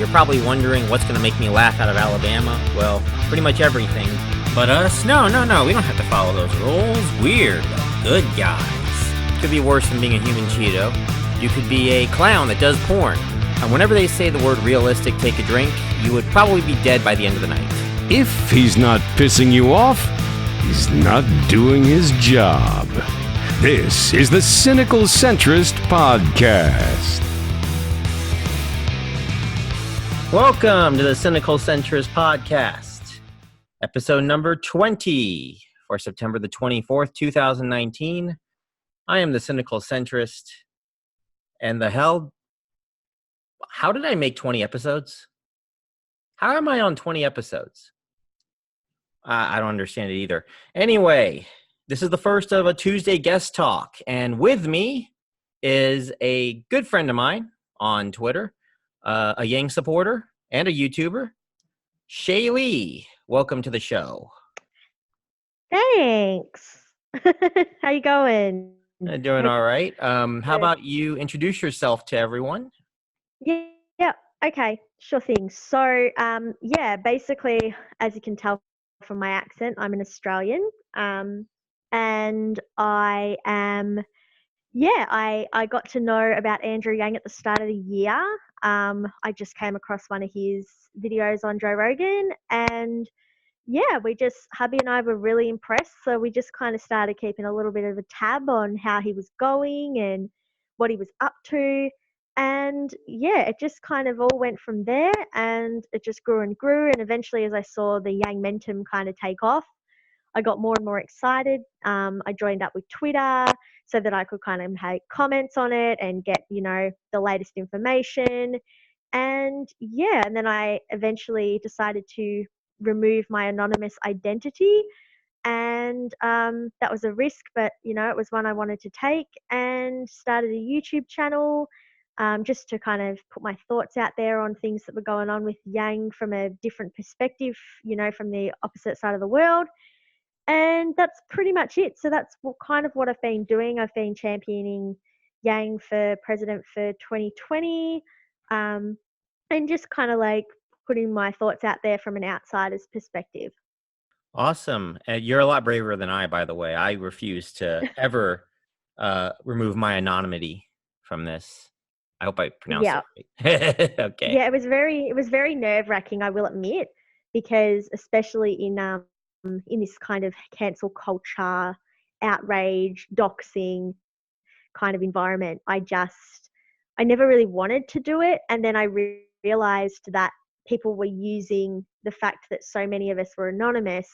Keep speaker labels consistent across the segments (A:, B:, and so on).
A: You're probably wondering what's going to make me laugh out of Alabama. Well, pretty much everything. But us, no, we don't have to follow those rules. We're the good guys. Could be worse than being a human Cheeto. You could be a clown that does porn. And whenever they say the word realistic, take a drink, you would probably be dead by the end of the night.
B: If he's not pissing you off, he's not doing his job. This is the Cynical Centrist Podcast.
A: Welcome to the Cynical Centrist Podcast, episode number 20 for September the 24th, 2019. I am the Cynical Centrist, and how did I make 20 episodes? How am I on 20 episodes? I don't understand it either. Anyway, this is the first of a Tuesday guest talk, and with me is a good friend of mine on Twitter, a Yang supporter and a YouTuber, Shalee. Welcome to the show.
C: Thanks. How you going?
A: Doing all right. How about you introduce yourself to everyone?
C: Yeah. Okay. Sure thing. So, basically, as you can tell from my accent, I'm an Australian. And I am, I got to know about Andrew Yang at the start of the year. I just came across one of his videos on Joe Rogan, and hubby and I were really impressed. So we just kind of started keeping a little bit of a tab on how he was going and what he was up to. And it just kind of all went from there, and it just grew and grew. And eventually, as I saw the Yang Mentum kind of take off, I got more and more excited. I joined up with Twitter so that I could kind of make comments on it and get, the latest information. And then I eventually decided to remove my anonymous identity. And that was a risk, but, it was one I wanted to take, and started a YouTube channel just to kind of put my thoughts out there on things that were going on with Yang from a different perspective, from the opposite side of the world. And that's pretty much it. So that's kind of what I've been doing. I've been championing Yang for president for 2020, and just kind of like putting my thoughts out there from an outsider's perspective.
A: Awesome. You're a lot braver than I, by the way. I refuse to ever remove my anonymity from this. I hope I pronounced it right. Okay.
C: Yeah, it was very nerve-wracking, I will admit, because especially in this kind of cancel culture, outrage, doxing kind of environment, I never really wanted to do it. And then I realized that people were using the fact that so many of us were anonymous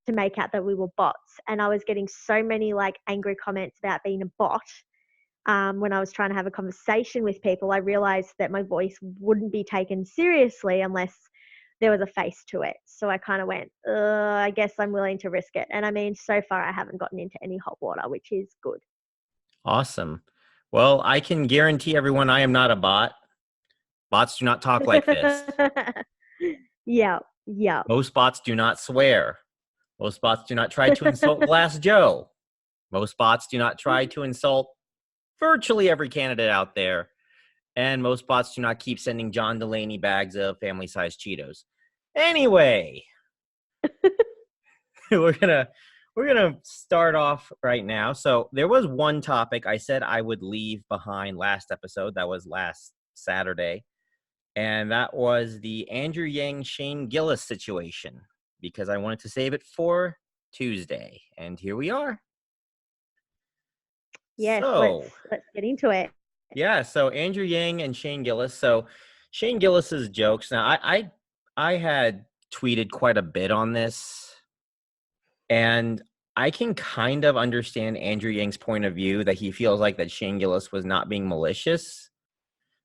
C: to make out that we were bots. And I was getting so many angry comments about being a bot. When I was trying to have a conversation with people, I realized that my voice wouldn't be taken seriously unless there was a face to it. So I kind of went, I guess I'm willing to risk it. And I mean, so far I haven't gotten into any hot water, which is good.
A: Awesome. Well, I can guarantee everyone I am not a bot. Bots do not talk like this.
C: Yeah.
A: Most bots do not swear. Most bots do not try to insult Glass Joe. Most bots do not try to insult virtually every candidate out there. And most bots do not keep sending John Delaney bags of family-sized Cheetos. Anyway, we're gonna start off right now. So there was one topic I said I would leave behind last episode. That was last Saturday. And that was the Andrew Yang Shane Gillis situation, because I wanted to save it for Tuesday. And here we are.
C: Yes, let's get into it.
A: Yeah, so Andrew Yang and Shane Gillis. So Shane Gillis's jokes. Now, I had tweeted quite a bit on this, and I can kind of understand Andrew Yang's point of view, that he feels like that Shane Gillis was not being malicious,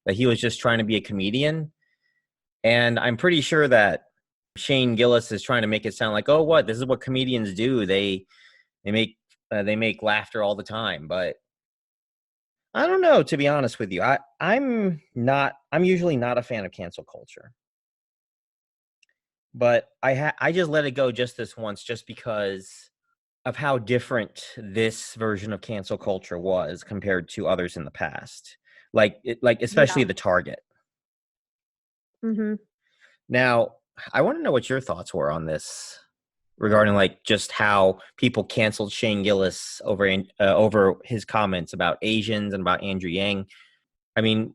A: that he was just trying to be a comedian. And I'm pretty sure that Shane Gillis is trying to make it sound like, oh, what? This is what comedians do. They make laughter all the time. But I don't know, to be honest with you. I'm usually not a fan of cancel culture. But I just let it go just this once, just because of how different this version of cancel culture was compared to others in the past. Especially the Target.
C: Mm-hmm.
A: Now, I want to know what your thoughts were on this regarding like just how people canceled Shane Gillis over his comments about Asians and about Andrew Yang. I mean,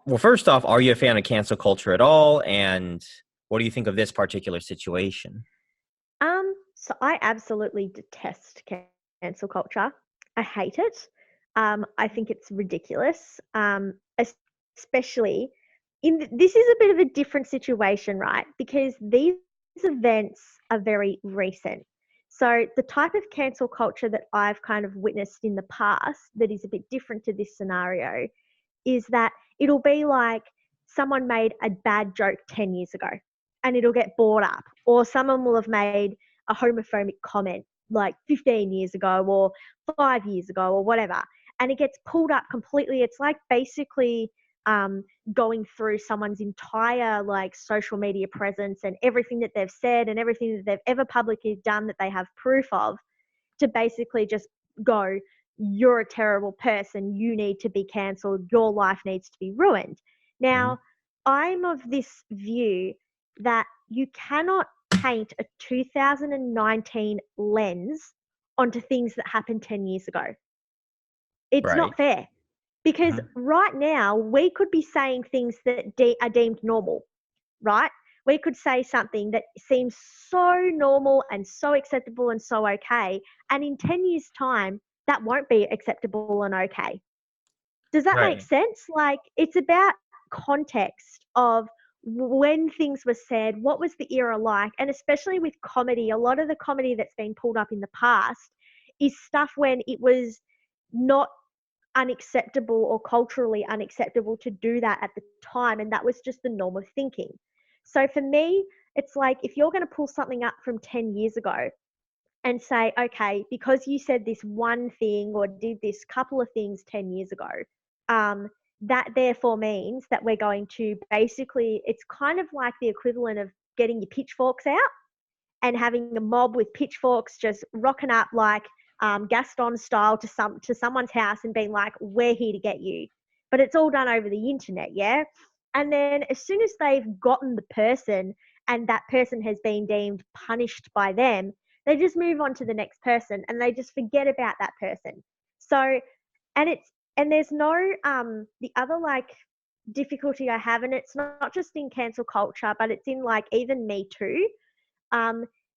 A: well, first off, are you a fan of cancel culture at all? And what do you think of this particular situation?
C: So I absolutely detest cancel culture. I hate it. I think it's ridiculous. Especially this is a bit of a different situation, right? Because these events are very recent. So the type of cancel culture that I've kind of witnessed in the past that is a bit different to this scenario is that it'll be like someone made a bad joke 10 years ago and it'll get brought up, or someone will have made a homophobic comment like 15 years ago or 5 years ago or whatever, and it gets pulled up completely. It's like basically going through someone's entire like social media presence and everything that they've said and everything that they've ever publicly done that they have proof of, to basically just go, you're a terrible person, you need to be cancelled, your life needs to be ruined. Now, I'm of this view that you cannot paint a 2019 lens onto things that happened 10 years ago. It's
A: Right.
C: not fair, because right now we could be saying things that are deemed normal, right? We could say something that seems so normal and so acceptable and so okay, and in 10 years' time, that won't be acceptable and okay. Does that make
A: Right.
C: sense? Like, it's about context of when things were said, what was the era like, and especially with comedy, a lot of the comedy that's been pulled up in the past is stuff when it was not unacceptable or culturally unacceptable to do that at the time, and that was just the norm of thinking. So for me, it's like if you're going to pull something up from 10 years ago and say, okay, because you said this one thing or did this couple of things 10 years ago, that therefore means that we're going to basically, it's kind of like the equivalent of getting your pitchforks out and having a mob with pitchforks just rocking up like Gaston style to someone's house and being like, we're here to get you. But it's all done over the internet, yeah? And then as soon as they've gotten the person and that person has been deemed punished by them, they just move on to the next person and they just forget about that person. So, and there's no, the other like difficulty I have, and it's not just in cancel culture, but it's in like even Me Too,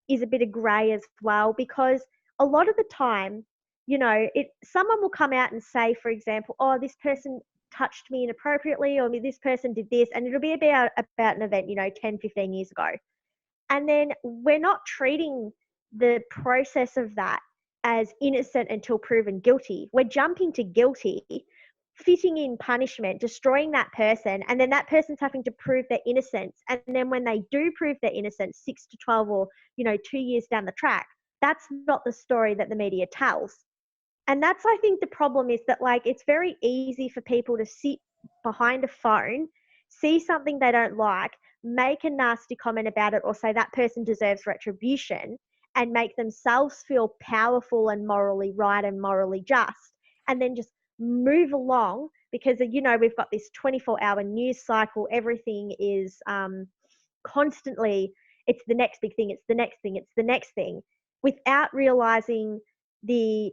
C: is a bit of grey as well, because a lot of the time, you know, someone will come out and say, for example, oh, this person touched me inappropriately, or this person did this, and it'll be about an event, 10, 15 years ago. And then we're not treating the process of that as innocent until proven guilty. We're jumping to guilty, fitting in punishment, destroying that person, and then that person's having to prove their innocence. And then when they do prove their innocence 6 to 12 or, 2 years down the track, that's not the story that the media tells. And that's, I think, the problem is that, like, it's very easy for people to sit behind a phone, see something they don't like, make a nasty comment about it, or say that person deserves retribution, and make themselves feel powerful and morally right and morally just, and then just move along because, we've got this 24-hour news cycle. Everything is constantly, it's the next big thing, it's the next thing, it's the next thing, without realizing the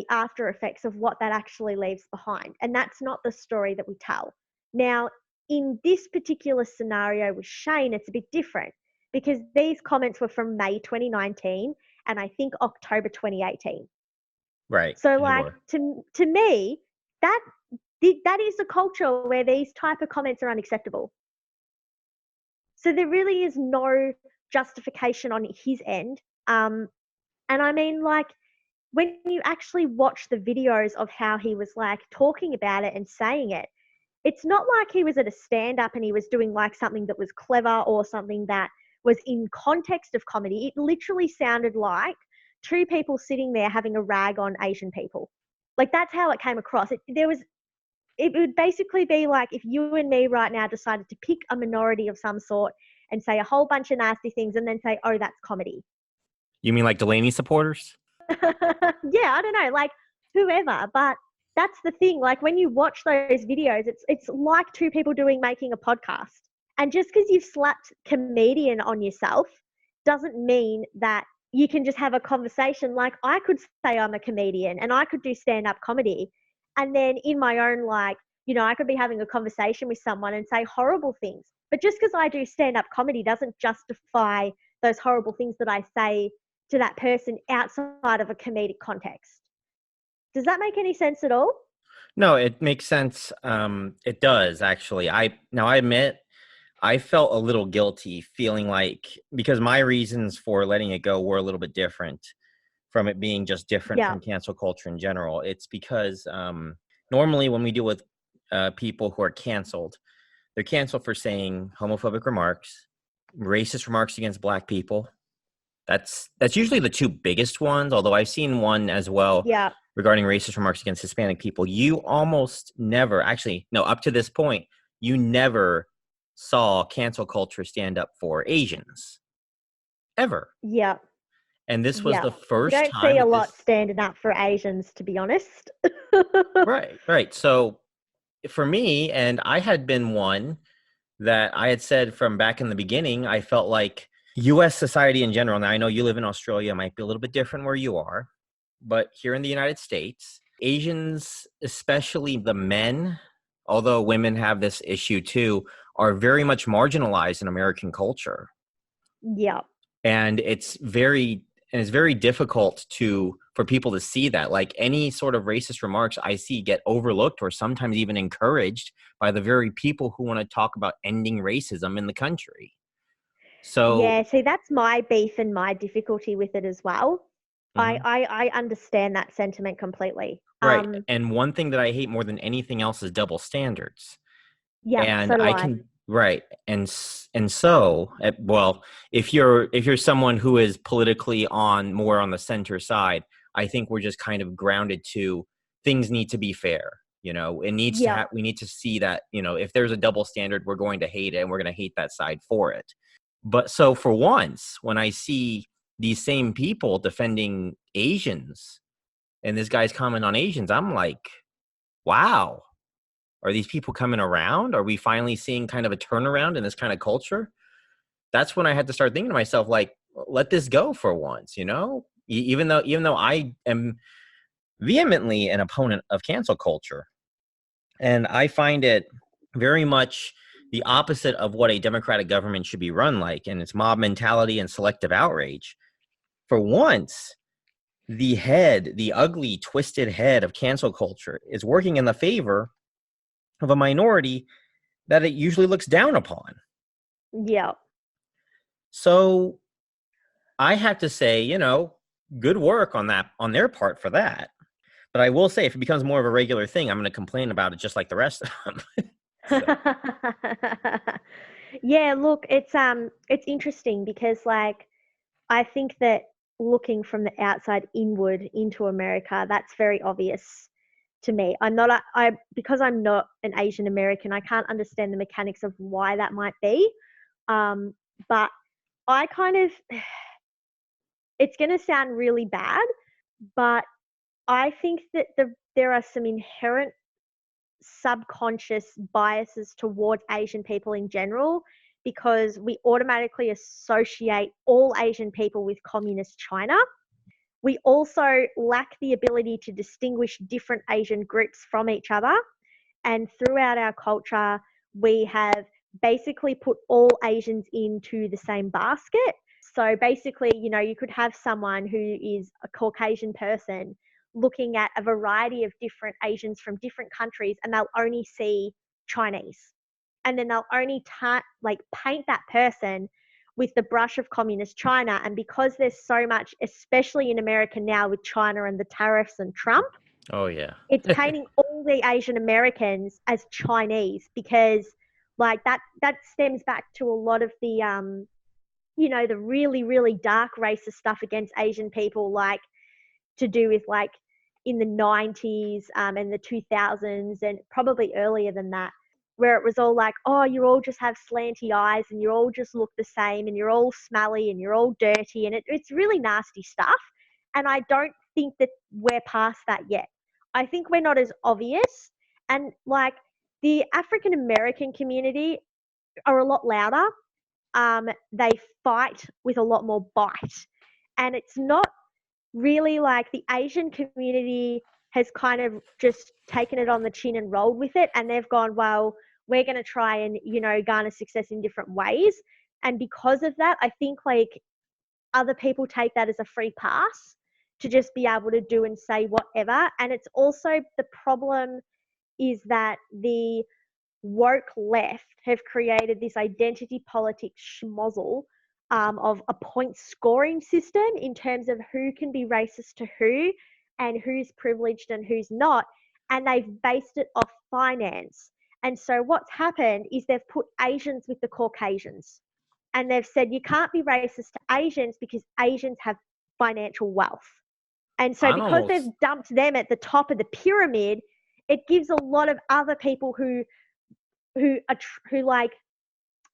C: after effects of what that actually leaves behind. And that's not the story that we tell. Now, in this particular scenario with Shane, it's a bit different because these comments were from May 2019 and I think October 2018.
A: Right.
C: So, like, to me, that is a culture where these type of comments are unacceptable. So there really is no justification on his end. And I mean, like, when you actually watch the videos of how he was like talking about it and saying it, it's not like he was at a stand-up and he was doing like something that was clever or something that was in context of comedy. It literally sounded like two people sitting there having a rag on Asian people. Like, that's how it came across. It would basically be like if you and me right now decided to pick a minority of some sort and say a whole bunch of nasty things and then say, oh, that's comedy.
A: You mean like Delaney supporters?
C: Yeah, I don't know, like whoever, but that's the thing. Like when you watch those videos, it's like two people making a podcast, And just because you've slapped comedian on yourself doesn't mean that you can just have a conversation. Like, I could say I'm a comedian and I could do stand-up comedy. And then in my own, like, I could be having a conversation with someone and say horrible things. But just because I do stand-up comedy doesn't justify those horrible things that I say to that person outside of a comedic context. Does that make any sense at all?
A: No, it makes sense. It does actually. I admit I felt a little guilty, feeling like, because my reasons for letting it go were a little bit different from it being just different
C: Yeah.
A: from cancel culture in general. It's because normally when we deal with people who are canceled, they're canceled for saying homophobic remarks, racist remarks against Black people. That's usually the two biggest ones, although I've seen one as well
C: Yeah.
A: regarding racist remarks against Hispanic people. You almost never, actually, no, up to this point, you never saw cancel culture stand up for Asians. Ever.
C: Yeah.
A: And this was
C: Yeah.
A: the
C: You
A: first
C: don't
A: time
C: see a
A: that
C: lot
A: this.
C: standing up for Asians, to be honest.
A: Right. So for me, and I had been one that I had said from back in the beginning, I felt like US society in general, now I know you live in Australia, might be a little bit different where you are, but here in the United States, Asians, especially the men, although women have this issue too, are very much marginalized in American culture.
C: Yeah.
A: And it's very difficult for people to see that. Like, any sort of racist remarks I see get overlooked or sometimes even encouraged by the very people who want to talk about ending racism in the country. So
C: Yeah, see, that's my beef and my difficulty with it as well.
A: mhm.
C: I understand that sentiment completely.
A: Right. And one thing that I hate more than anything else is double standards.
C: Yeah,
A: And
C: so do
A: I
C: I.
A: can, right. And so, well, if you're someone who is politically more on the center side, I think we're just kind of grounded to things need to be fair. It needs to
C: Yeah,
A: we need to see that, if there's a double standard, we're going to hate it and we're going to hate that side for it. But so for once, when I see these same people defending Asians and this guy's comment on Asians, I'm like, wow, are these people coming around? Are we finally seeing kind of a turnaround in this kind of culture? That's when I had to start thinking to myself, like, let this go for once, even though I am vehemently an opponent of cancel culture. And I find it very much the opposite of what a democratic government should be run like, and it's mob mentality and selective outrage. For once, the ugly, twisted head of cancel culture is working in the favor of a minority that it usually looks down upon.
C: yeah.
A: So I have to say, good work on their part for that. But I will say, if it becomes more of a regular thing, I'm going to complain about it just like the rest of them. So.
C: Yeah, look, it's interesting because, like, I think that looking from the outside inward into America, that's very obvious to me. Because I'm not an Asian American, I can't understand the mechanics of why that might be. But I kind of, it's going to sound really bad, but I think that there are some inherent subconscious biases towards Asian people in general, because we automatically associate all Asian people with communist China. We also lack the ability to distinguish different Asian groups from each other. And throughout our culture, we have basically put all Asians into the same basket. So basically, you could have someone who is a Caucasian person looking at a variety of different Asians from different countries, and they'll only see Chinese. And then they'll only paint that person with the brush of communist China. And because there's so much, especially in America now with China and the tariffs and Trump,
A: Oh yeah.
C: it's painting all the Asian Americans as Chinese, because like that stems back to a lot of the the really, really dark racist stuff against Asian people, like to do with like in the 90s and the 2000s and probably earlier than that, where it was all like, oh, you all just have slanty eyes and you all just look the same and you're all smelly and you're all dirty, and it's really nasty stuff. And I don't think that we're past that yet. I think we're not as obvious. And like the African American community, are a lot louder. They fight with a lot more bite. And it's not really like the Asian community has kind of just taken it on the chin and rolled with it. And they've gone, well, we're going to try and, garner success in different ways. And because of that, I think like other people take that as a free pass to just be able to do and say whatever. And it's also the problem is that the woke left have created this identity politics schmozzle of a point scoring system in terms of who can be racist to who and who's privileged and who's not. And they've based it off finance. And so what's happened is they've put Asians with the Caucasians. And they've said you can't be racist to Asians because Asians have financial wealth. And so because they've dumped them at the top of the pyramid, it gives a lot of other people who like,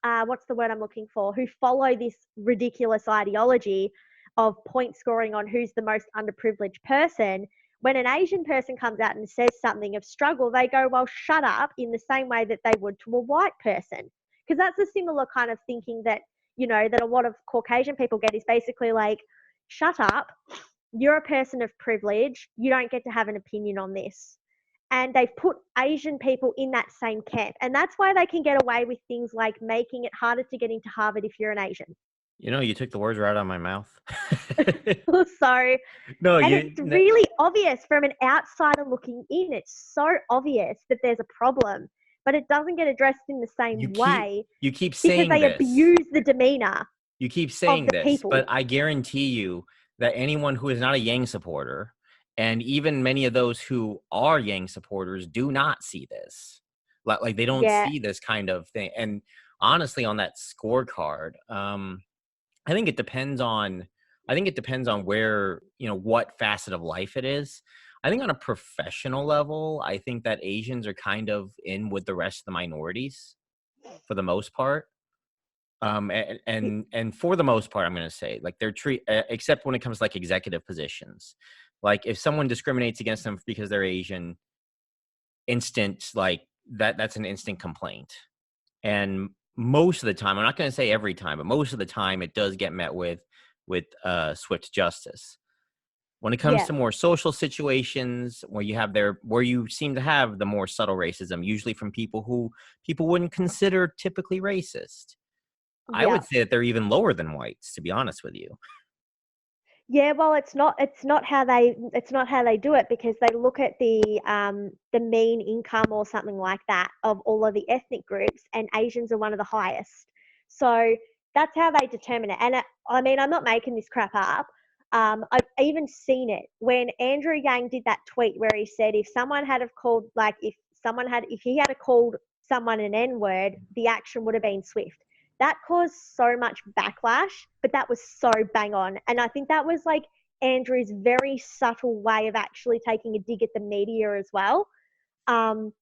C: what's the word I'm looking for, who follow this ridiculous ideology of point scoring on who's the most underprivileged person. When an Asian person comes out and says something of struggle, they go, well, shut up, in the same way that they would to a white person. Because that's a similar kind of thinking that, that a lot of Caucasian people get, is basically like, shut up, you're a person of privilege, you don't get to have an opinion on this. And they've put Asian people in that same camp. And that's why they can get away with things like making it harder to get into Harvard if you're an Asian.
A: You took the words right out of my mouth.
C: So,
A: no,
C: it's really obvious from an outsider looking in. It's so obvious that there's a problem, but it doesn't get addressed in the same way.
A: You keep saying
C: because they
A: this.
C: abuse the demeanor.
A: You keep saying this,
C: people.
A: But I guarantee you that anyone who is not a Yang supporter, and even many of those who are Yang supporters, do not see this. Like they don't see this kind of thing. And honestly, on that scorecard, I think it depends on where, what facet of life it is. I think on a professional level, I think that Asians are kind of in with the rest of the minorities for the most part. And for the most part, I'm going to say, like, they're except when it comes to like executive positions. Like if someone discriminates against them because they're Asian, that's an instant complaint. And most of the time, I'm not going to say every time, but most of the time it does get met with swift justice. When it comes to more social situations where you seem to have the more subtle racism, usually from people who people wouldn't consider typically racist, I would say that they're even lower than whites, to be honest with you.
C: Yeah, well, it's not how they do it, because they look at the mean income or something like that of all of the ethnic groups, and Asians are one of the highest. So that's how they determine it. And I mean, I'm not making this crap up. I've even seen it when Andrew Yang did that tweet where he said if someone had have called, like if he had called someone an N-word, the action would have been swift. That caused so much backlash, but that was so bang on. And I think that was like Andrew's very subtle way of actually taking a dig at the media as well. And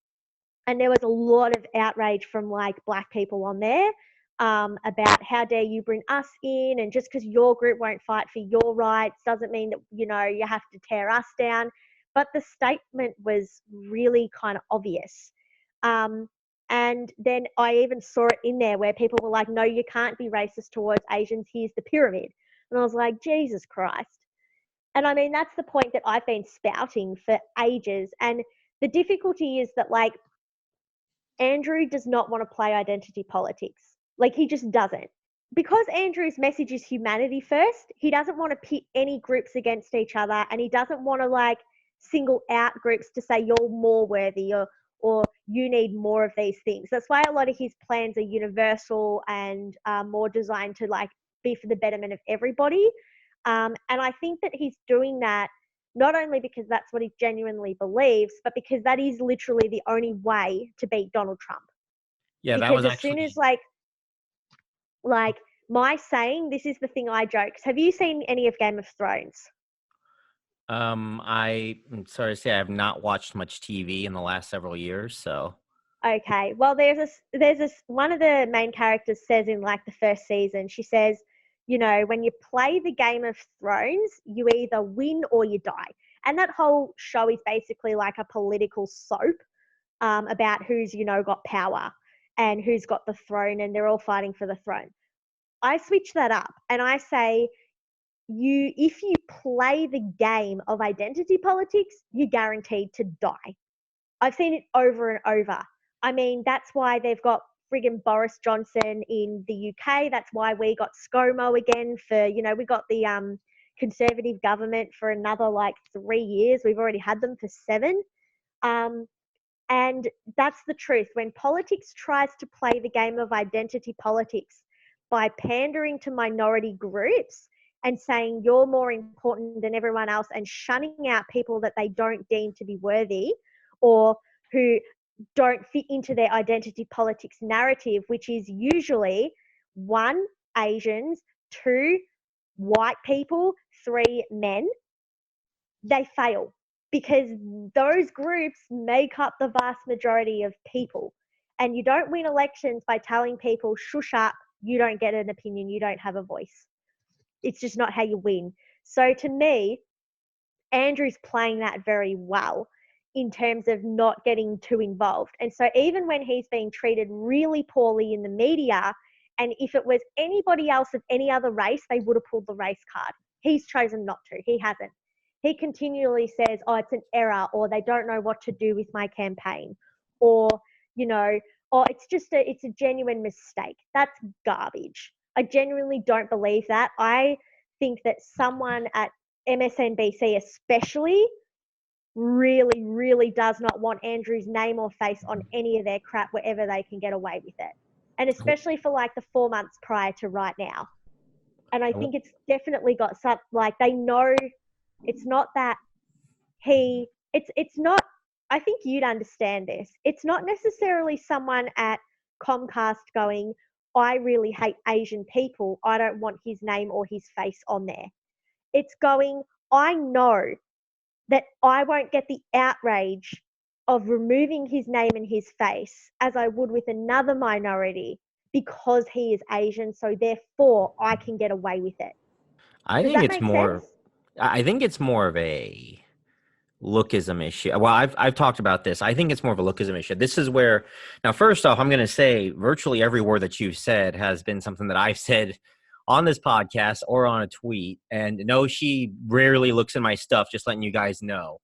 C: there was a lot of outrage from like Black people on there about how dare you bring us in, and just because your group won't fight for your rights doesn't mean that, you have to tear us down. But the statement was really kind of obvious. And then I even saw it in there where people were like, no, you can't be racist towards Asians. Here's the pyramid. And I was like, Jesus Christ. And I mean, that's the point that I've been spouting for ages. And the difficulty is that, like, Andrew does not want to play identity politics. Like, he just doesn't. Because Andrew's message is humanity first, he doesn't want to pit any groups against each other. And he doesn't want to, like, single out groups to say you're more worthy or you need more of these things. That's why a lot of his plans are universal and more designed to like be for the betterment of everybody. And I think that he's doing that not only because that's what he genuinely believes, but because that is literally the only way to beat Donald Trump.
A: Yeah,
C: because
A: that was
C: as soon as like my saying, this is the thing I joke. Have you seen any of Game of Thrones?
A: I'm sorry to say I have not watched much TV in the last several years, so.
C: Okay, well, there's this one of the main characters says in like the first season, she says, when you play the Game of Thrones, you either win or you die. And that whole show is basically like a political soap about who's, got power. and who's got the throne, and they're all fighting for the throne. I switch that up and I say, if you play the game of identity politics, you're guaranteed to die. I've seen it over and over. I mean, that's why they've got friggin' Boris Johnson in the UK. That's why we got ScoMo again for, we got the Conservative government for another like 3 years. We've already had them for 7. And that's the truth. When politics tries to play the game of identity politics by pandering to minority groups and saying you're more important than everyone else and shunning out people that they don't deem to be worthy or who don't fit into their identity politics narrative, which is usually 1, Asians, 2, white people, 3, men, they fail because those groups make up the vast majority of people. And you don't win elections by telling people, shush up, you don't get an opinion, you don't have a voice. It's just not how you win. So to me, Andrew's playing that very well in terms of not getting too involved. And so even when he's being treated really poorly in the media, and if it was anybody else of any other race, they would have pulled the race card. He's chosen not to. He hasn't. He continually says, oh, it's an error, or they don't know what to do with my campaign, or, oh, it's a genuine mistake. That's garbage. I genuinely don't believe that. I think that someone at MSNBC especially really, really does not want Andrew's name or face on any of their crap wherever they can get away with it. And especially for like the 4 months prior to right now. And I think it's definitely got some, like, they know it's not that it's not, I think you'd understand this. It's not necessarily someone at Comcast going, I really hate Asian people. I don't want his name or his face on there. It's going, I know that I won't get the outrage of removing his name and his face as I would with another minority because he is Asian. So therefore I can get away with it.
A: I think it's more of a lookism issue. Well, I've talked about this. I think it's more of a lookism issue. This is where, now, first off, I'm going to say virtually every word that you've said has been something that I've said on this podcast or on a tweet. And no, she rarely looks in my stuff, just letting you guys know.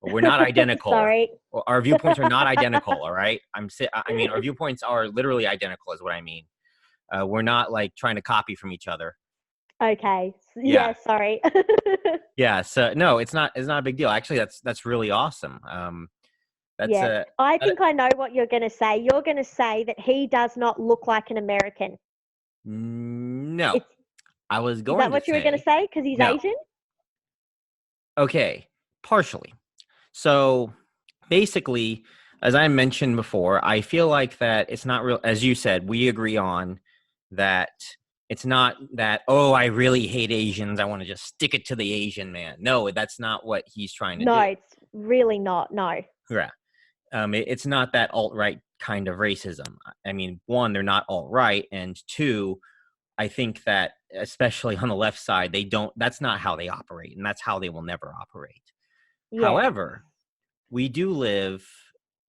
A: We're not identical.
C: Sorry.
A: Our viewpoints are not identical, all right? Our viewpoints are literally identical is what I mean. We're not like trying to copy from each other.
C: Okay. Yeah, sorry.
A: Yeah, so no, it's not a big deal. Actually, that's really awesome.
C: I think I know what you're going to say. You're going to say that he does not look like an American.
A: No. I was going to say.
C: Is that what you were going to say? Because he's Asian?
A: Okay, partially. So basically, as I mentioned before, I feel like that it's not real. As you said, we agree on that. It's not that, oh, I really hate Asians, I want to just stick it to the Asian man. No, that's not what he's trying to do.
C: No, it's really not. No.
A: Yeah. It's not that alt-right kind of racism. I mean, 1, they're not alt-right, and 2, I think that especially on the left side, that's not how they operate, and that's how they will never operate. Yeah. However, we do live,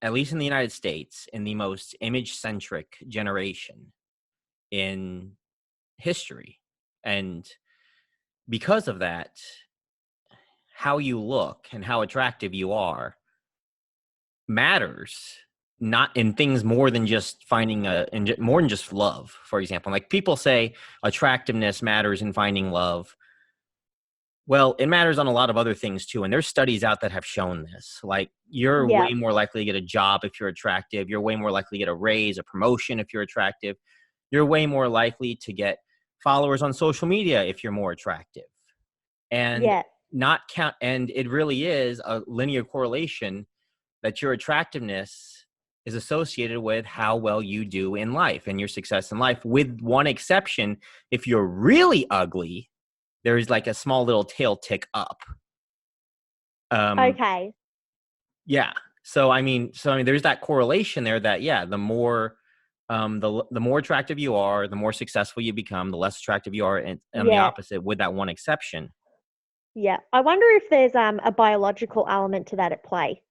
A: at least in the United States, in the most image-centric generation in history. And because of that, how you look and how attractive you are matters, not in things more than just more than just love. For example, like people say attractiveness matters in finding love. Well, it matters on a lot of other things too. And there's studies out that have shown this. Like you're way more likely to get a job if you're attractive. You're way more likely to get a raise, a promotion if you're attractive. You're way more likely to get followers on social media if you're more attractive. And and it really is a linear correlation that your attractiveness is associated with how well you do in life and your success in life, with one exception. If you're really ugly, there's like a small little tail tick up.
C: Okay.
A: Yeah. So I mean, there's that correlation there that, the more, the more attractive you are, the more successful you become, the less attractive you are, and the opposite, with that one exception.
C: Yeah. I wonder if there's a biological element to that at play.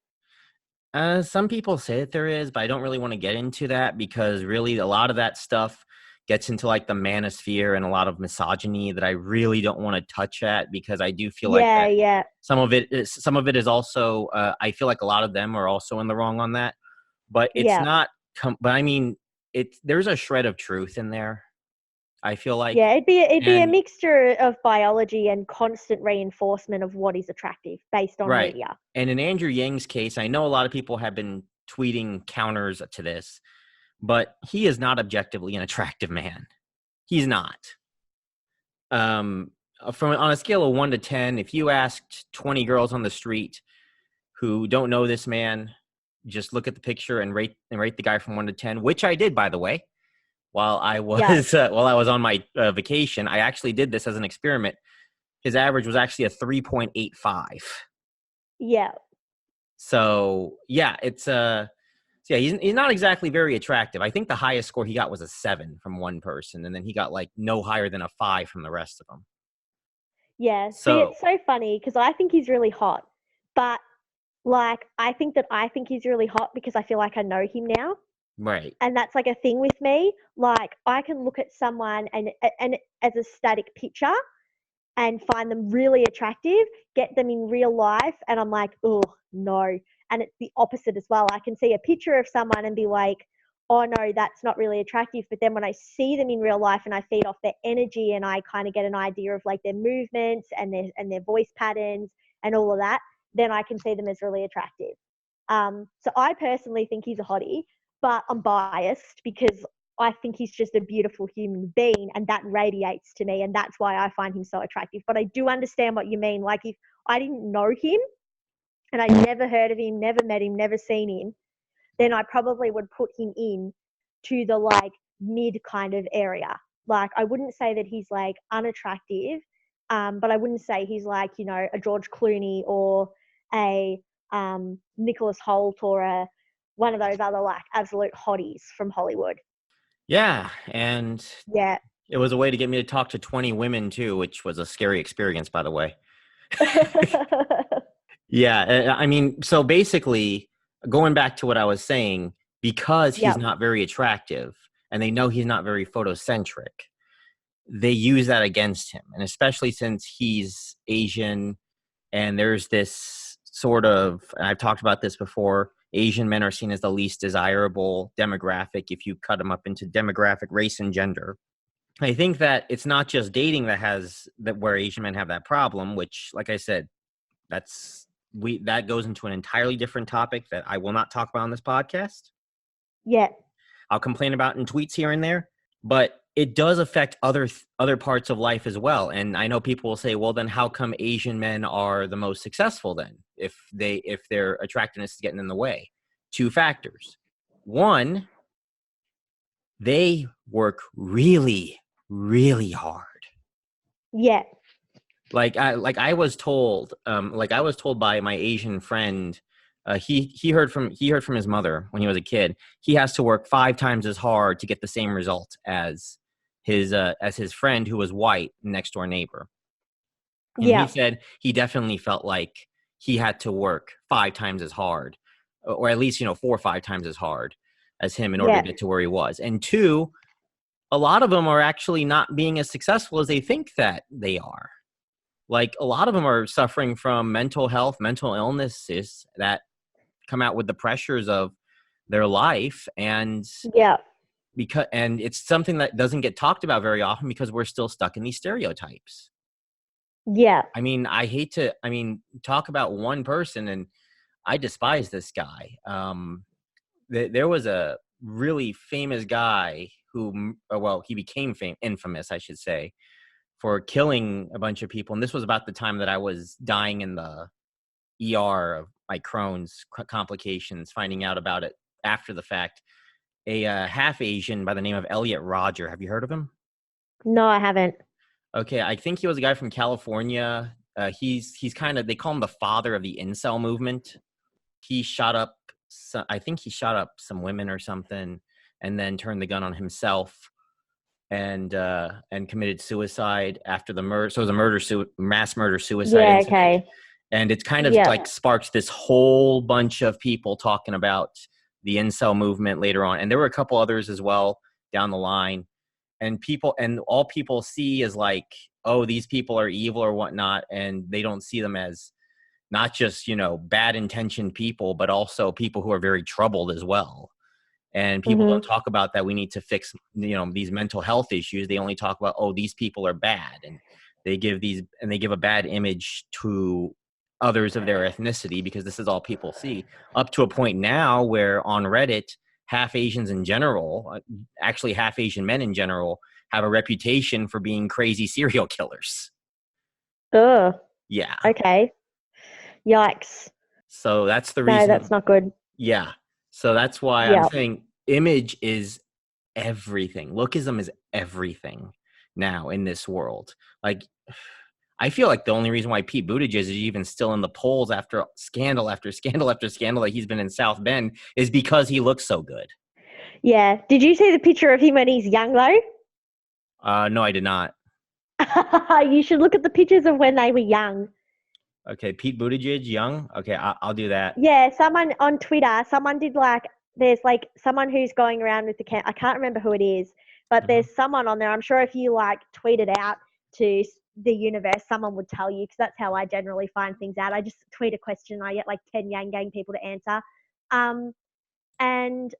A: Some people say that there is, but I don't really want to get into that because really a lot of that stuff gets into like the manosphere and a lot of misogyny that I really don't want to touch at because I do feel like
C: Yeah,
A: that
C: yeah,
A: some of it is also I feel like a lot of them are also in the wrong on that, but it's
C: yeah.
A: not. But I mean, there's a shred of truth in there. I feel like,
C: Yeah, it'd be a
A: and
C: mixture of biology and constant reinforcement of what is attractive based on
A: right.
C: media.
A: And in Andrew Yang's case, I know a lot of people have been tweeting counters to this, but he is not objectively an attractive man. He's not. From on a scale of 1 to 10, if you asked 20 girls on the street who don't know this man, just look at the picture and rate the guy from 1 to 10, which I did, by the way, while I
C: Yeah,
A: was on my vacation. I actually did this as an experiment. His average was actually a 3.85.
C: yeah.
A: So yeah, so yeah, he's not exactly very attractive. I think the highest score he got was a 7 from one person, and then he got like no higher than a 5 from the rest of them.
C: Yeah, see,
A: So
C: it's so funny because I think he's really hot, but like I think he's really hot because I feel like I know him now,
A: right,
C: and that's like a thing with me. Like I can look at someone and as a static picture and find them really attractive, get them in real life, and I'm like, oh no. And it's the opposite as well. I can see a picture of someone and be like, oh no, that's not really attractive. But then when I see them in real life and I feed off their energy and I kind of get an idea of like their movements and their voice patterns and all of that, then I can see them as really attractive. So I personally think he's a hottie, but I'm biased because I think he's just a beautiful human being and that radiates to me. And that's why I find him so attractive. But I do understand what you mean. Like if I didn't know him and I never heard of him, never met him, never seen him, then I probably would put him in to the like mid kind of area. Like I wouldn't say that he's like unattractive, but I wouldn't say he's like, you know, a George Clooney or a Nicholas Hoult or a one of those other like absolute hotties from Hollywood.
A: yeah, and
C: Yeah.
A: it was a way to get me to talk to 20 women too, which was a scary experience, by the way. Yeah, I mean, so basically, going back to what I was saying, because he's
C: Yep.
A: not very attractive and they know he's not very photocentric, they use that against him. And especially since he's Asian and there's this sort of, and I've talked about this before, Asian men are seen as the least desirable demographic if you cut them up into demographic, race, and gender. I think that it's not just dating that where Asian men have that problem, which, like I said, that goes into an entirely different topic that I will not talk about on this podcast.
C: Yeah.
A: I'll complain about in tweets here and there, but it does affect other parts of life as well. And I know people will say, well, then how come Asian men are the most successful then if their attractiveness is getting in the way? 2 factors. One, they work really, really hard.
C: Yeah.
A: I was told by my Asian friend, he heard from his mother when he was a kid. He has to work 5 times as hard to get the same result as his friend who was white, next door neighbor. And he
C: Yeah.
A: said he definitely felt like he had to work 5 times as hard, or at least 4 or 5 times as hard as him in order
C: Yeah.
A: to get to where he was. And 2, a lot of them are actually not being as successful as they think that they are. Like a lot of them are suffering from mental illnesses that come out with the pressures of their life, and
C: Yeah.
A: it's something that doesn't get talked about very often because we're still stuck in these stereotypes.
C: Yeah.
A: I mean, talk about one person, and I despise this guy. There was a really famous guy who, well, he became infamous, I should say, for killing a bunch of people. And this was about the time that I was dying in the ER of my Crohn's complications, finding out about it after the fact. A half Asian by the name of Elliot Rodger. Have you heard of him?
C: No, I haven't.
A: Okay, I think he was a guy from California. He's kind of, they call him the father of the incel movement. He shot up, I think he shot up some women or something, and then turned the gun on himself and committed suicide after the murder. So it was a mass murder suicide
C: Yeah.
A: incident.
C: Okay.
A: And it's kind of
C: Yeah.
A: like sparked this whole bunch of people talking about the incel movement later on. And there were a couple others as well down the line. And all people see is like, oh, these people are evil or whatnot. And they don't see them as not just, bad intentioned people, but also people who are very troubled as well. And people don't talk about that we need to fix, these mental health issues. They only talk about, oh, these people are bad. And they give a bad image to others of their ethnicity because this is all people see, up to a point now where on Reddit, half Asians in general, actually half Asian men in general, have a reputation for being crazy serial killers.
C: Ugh.
A: Yeah.
C: Okay. Yikes.
A: So that's the reason.
C: No, that's not good.
A: Yeah. So that's why I'm saying image is everything. Lookism is everything now in this world. Like, I feel like the only reason why Pete Buttigieg is even still in the polls after scandal after scandal after scandal that he's been in South Bend is because he looks so good.
C: Yeah. Did you see the picture of him when he's young, though?
A: No, I did not.
C: You should look at the pictures of when they were young.
A: Okay, Pete Buttigieg, young? Okay, I'll do that.
C: Yeah, someone on Twitter, someone did there's someone who's going around with I can't remember who it is, but there's someone on there. I'm sure if you tweet it out to the universe, someone would tell you, because that's how I generally find things out. I just tweet a question and I get 10 Yang Gang people to answer. And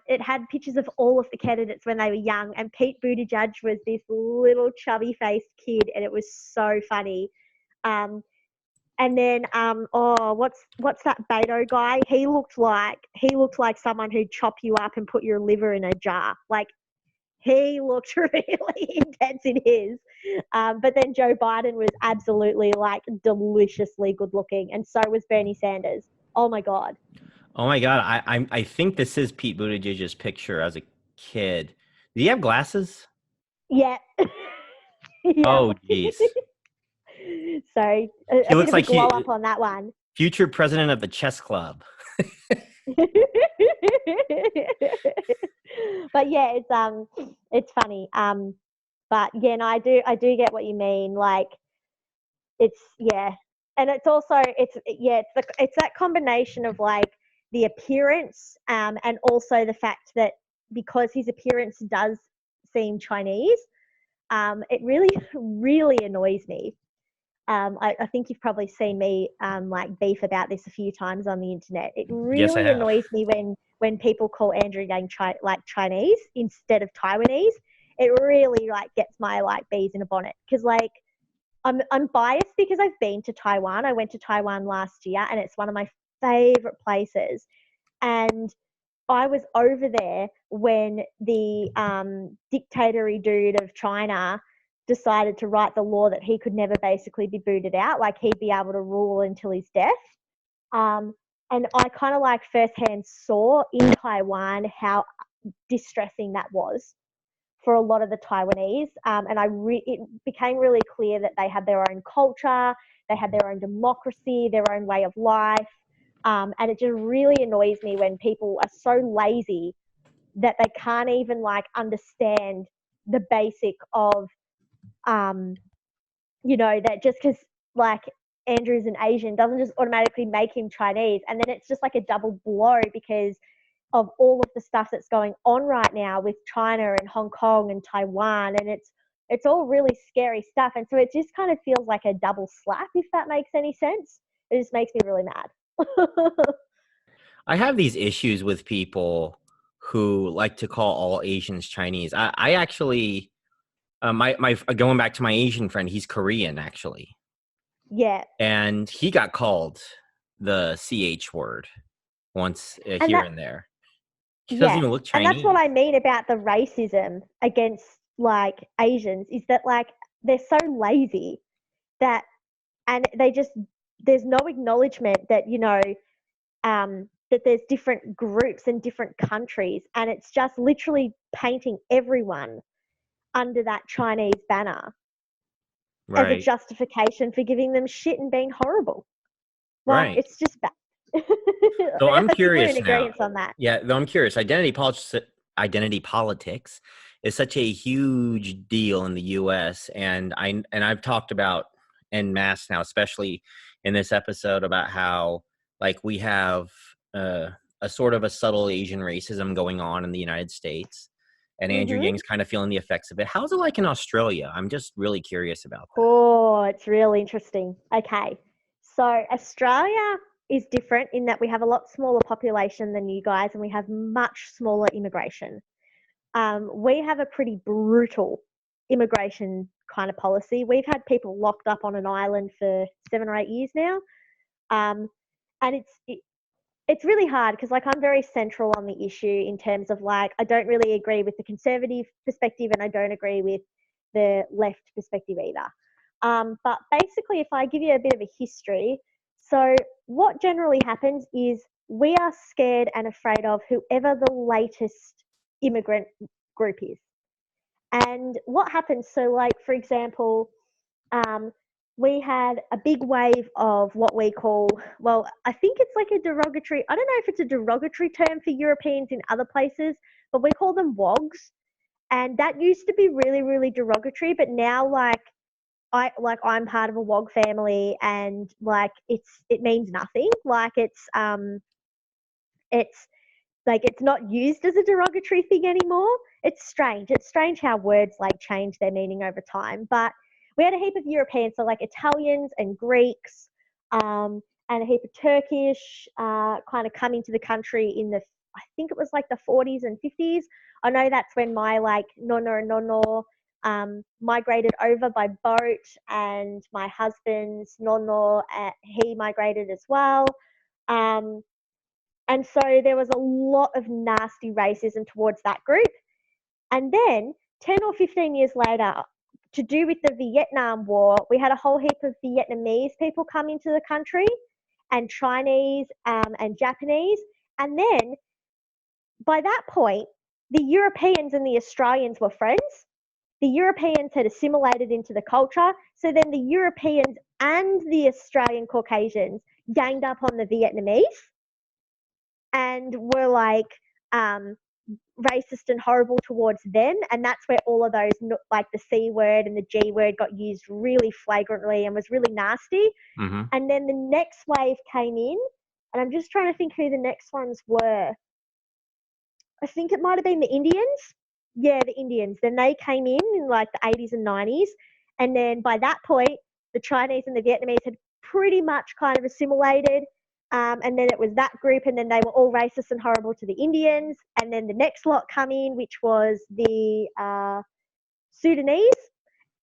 C: it had pictures of all of the candidates when they were young, and Pete Buttigieg was this little chubby-faced kid, and it was so funny. And then, what's that Beto guy? He looked like someone who'd chop you up and put your liver in a jar. He looked really intense in his. But then Joe Biden was absolutely deliciously good looking, and so was Bernie Sanders. Oh my God.
A: Oh my God. I think this is Pete Buttigieg's picture as a kid. Did he have glasses?
C: Yeah. Yeah.
A: Oh, geez.
C: So
A: he looks like
C: glow up on that one.
A: Future president of the chess club.
C: But yeah, it's funny. But yeah, no, I do get what you mean. And it's also it's that combination of the appearance, and also the fact that because his appearance does seem Chinese, it really, really annoys me. I think you've probably seen me beef about this a few times on the internet. It really annoys me when people call Andrew Yang Chinese instead of Taiwanese. It really gets my bees in a bonnet, because I'm biased because I've been to Taiwan. I went to Taiwan last year, and it's one of my favorite places. And I was over there when the dictator-y dude of China decided to write the law that he could never basically be booted out, he'd be able to rule until his death. And I kind of firsthand saw in Taiwan how distressing that was for a lot of the Taiwanese. And it became really clear that they had their own culture, they had their own democracy, their own way of life. And it just really annoys me when people are so lazy that they can't even understand the basic of, that just because Andrew's an Asian doesn't just automatically make him Chinese. And then it's just a double blow because of all of the stuff that's going on right now with China and Hong Kong and Taiwan. And it's all really scary stuff. And so it just kind of feels like a double slap, if that makes any sense. It just makes me really mad.
A: I have these issues with people who like to call all Asians Chinese. I actually, my going back to my Asian friend, he's Korean actually.
C: Yeah.
A: And he got called the CH word once here and there. He doesn't even look Chinese.
C: And that's what I mean about the racism against Asians, is that they're so lazy that, and there's no acknowledgement that, that there's different groups and different countries, and it's just literally painting everyone under that Chinese banner as a justification for giving them shit and being horrible. It's just bad.
A: So I'm curious now.
C: On that.
A: Yeah, though I'm curious. Identity politics is such a huge deal in the U.S. and I've talked about en masse now, especially in this episode about how like we have a sort of a subtle Asian racism going on in the United States, and Andrew
C: Mm-hmm.
A: Yang's kind of feeling the effects of it. How's it like in Australia? I'm just really curious about that.
C: Oh, it's really interesting. Okay. So Australia is different in that we have a lot smaller population than you guys, and we have much smaller immigration. We have a pretty brutal immigration kind of policy. We've had people locked up on an island for 7 or 8 years now. Um, and it's really hard because like I'm very central on the issue in terms of like I don't really agree with the conservative perspective and I don't agree with the left perspective either. But basically, if I give you a bit of a history, so what generally happens is we are scared and afraid of whoever the latest immigrant group is. And what happens, so like for example, um, we had a big wave of what we call, well, I think it's like a derogatory, I don't know if it's a derogatory term for Europeans in other places, but we call them wogs. And that used to be really, really derogatory, but now I'm part of a wog family and like it means nothing. Like it's like it's not used as a derogatory thing anymore. It's strange. It's strange how words like change their meaning over time. But we had a heap of Europeans, so like Italians and Greeks, and a heap of Turkish kind of coming to the country in the, I think it was like the 40s and 50s. I know that's when my like nonna and nonno migrated over by boat, and my husband's nonno, he migrated as well. Um, and so there was a lot of nasty racism towards that group. And then 10 or 15 years later, to do with the Vietnam War, we had a whole heap of Vietnamese people come into the country and Chinese and Japanese. And then by that point, the Europeans and the Australians were friends. The Europeans had assimilated into the culture. So then the Europeans and the Australian Caucasians ganged up on the Vietnamese and were like racist and horrible towards them. And that's where all of those, like the C word and the G word, got used really flagrantly and was really nasty.
A: Mm-hmm.
C: And then the next wave came in, and I'm just trying to think who the next ones were. I think it might have been the Indians. Yeah, the Indians. Then they came in like the 80s and 90s. And then by that point, the Chinese and the Vietnamese had pretty much kind of assimilated. And then it was that group, and then they were all racist and horrible to the Indians. And then the next lot come in, which was the Sudanese.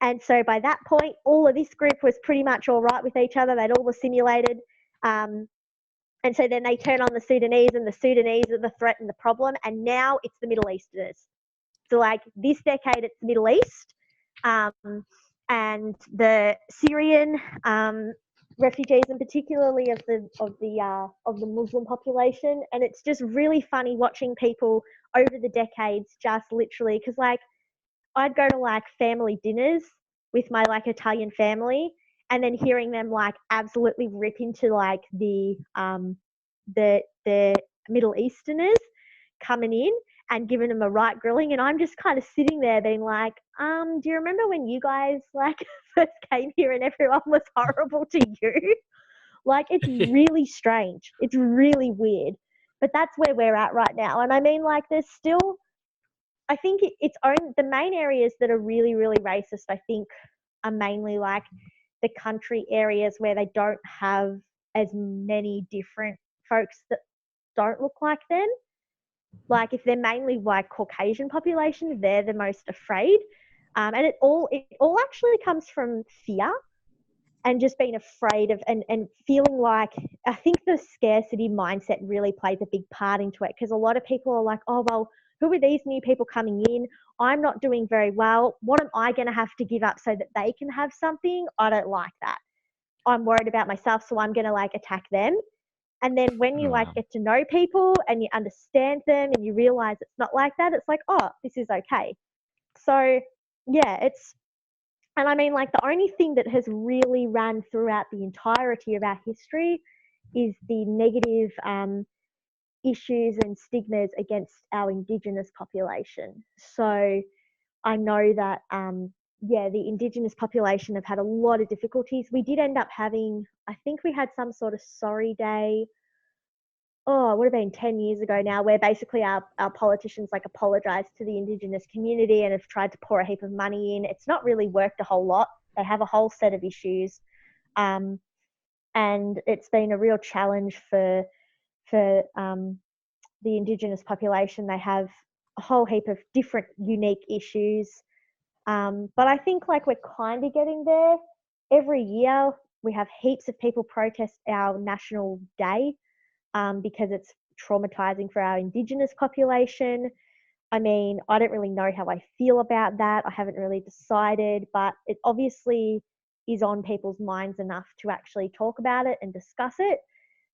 C: And so by that point, all of this group was pretty much all right with each other. They'd all assimilated. And so then they turn on the Sudanese, and the Sudanese are the threat and the problem. And now it's the Middle Easterners. So like this decade, it's the Middle East, and the Syrian refugees, and particularly of the Muslim population. And it's just really funny watching people over the decades just literally, because like I'd go to like family dinners with my like Italian family, and then hearing them like absolutely rip into like the Middle Easterners coming in and giving them a right grilling, and I'm just kind of sitting there being like, do you remember when you guys like first came here and everyone was horrible to you? Like it's really strange. It's really weird. But that's where we're at right now. And I mean, like, there's still, I think it's own the main areas that are really, really racist, I think, are mainly like the country areas where they don't have as many different folks that don't look like them. Like if they're mainly like Caucasian population, they're the most afraid. And it all actually comes from fear and just being afraid of and feeling like, I think the scarcity mindset really plays a big part into it, because a lot of people are like, oh, well, who are these new people coming in? I'm not doing very well. What am I going to have to give up so that they can have something? I don't like that. I'm worried about myself, so I'm going to like attack them. And then when you like get to know people and you understand them and you realize it's not like that, it's like, oh, this is okay. So yeah, and I mean, like the only thing that has really run throughout the entirety of our history is the negative issues and stigmas against our Indigenous population. So I know that the Indigenous population have had a lot of difficulties. We did end up having, I think we had some sort of sorry day. Oh, it would have been 10 years ago now, where basically our politicians like apologized to the Indigenous community and have tried to pour a heap of money in. It's not really worked a whole lot. They have a whole set of issues. And it's been a real challenge for the Indigenous population. They have a whole heap of different unique issues. But I think like we're kind of getting there. Every year we have heaps of people protest our national day because it's traumatizing for our Indigenous population. I mean, I don't really know how I feel about that. I haven't really decided, but it obviously is on people's minds enough to actually talk about it and discuss it.